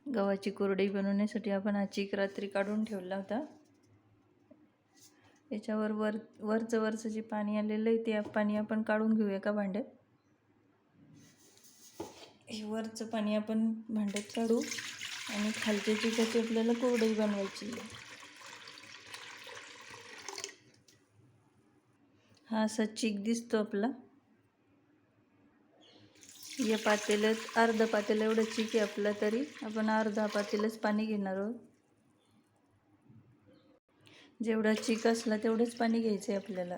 गव्हाची कुरडई बनवण्यासाठी आपण हा चीक रात्री काढून ठेवला होता। याच्यावर वरचं जे पाणी आलेलं आहे ते पाणी आपण काढून घेऊ एका भांड्यात। हे वरचं पाणी आपण भांड्यात काढू आणि खालच्या चिकाची आपल्याला कुरडई बनवायची आहे। हा असा चीक दिसतो आपला। या पातेल्यात अर्धा पातेला एवढं चीक आहे आपला, तरी आपण अर्धा पातेलच पाणी घेणार आहोत। जेवढा चीक असला तेवढंच पाणी घ्यायचं आहे आपल्याला।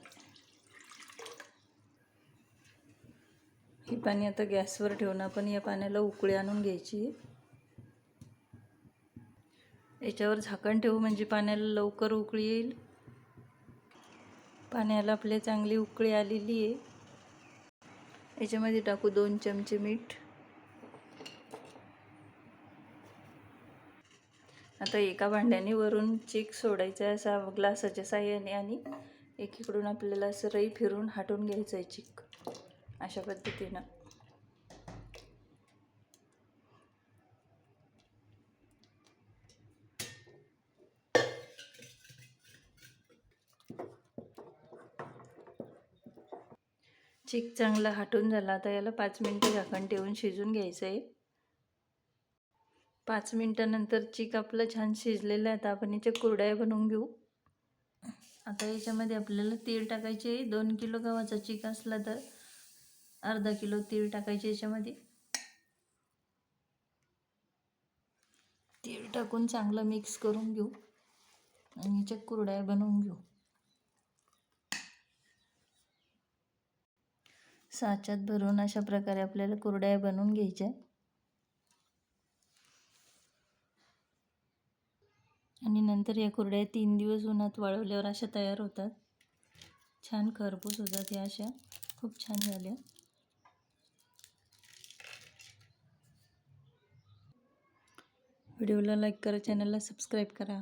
हे पाणी आता गॅसवर ठेवून आपण या पाण्याला उकळी आणून घ्यायची। याच्यावर झाकण ठेवू म्हणजे पाण्याला लवकर उकळी येईल। पाण्याला आपल्या चांगली उकळी आलेली आहे। याच्यामध्ये टाकू 2 चमचे मीठ। आता एका भांड्याने वरून चीक सोडायचा आहे असा ग्लासाच्या साहाय्याने, आणि एकीकडून आपल्याला असं रई फिरून हाटून घ्यायचं आहे चीक अशा पद्धतीनं। चीक चांगला हाटून झाला। आता याला 5 मिनिटं झाकण ठेवून शिजून घ्यायचं आहे। 5 मिनिटानंतर चीक आपलं छान शिजलेलं आहे। आता आपण याच्या कुरडया बनवून घेऊ। आता याच्यामध्ये आपल्याला तीळ टाकायचे। 2 किलो गव्हाचा चीक असला तर अर्धा किलो तीळ टाकायचे याच्यामध्ये। तीळ टाकून चांगलं मिक्स करून घेऊ आणि याच्या कुरडया बनवून घेऊ। साच्यात भरून अशा प्रकारे आपल्याला कुरडया बनवून घ्यायच्या आणि नंतर या कुरडया 3 दिवस उन्हात वाळवल्यावर अशा तयार होतात। छान खरपूस होतात या अशा, खूप छान झाल्या। व्हिडिओला लाईक करा, चॅनलला सबस्क्राईब करा।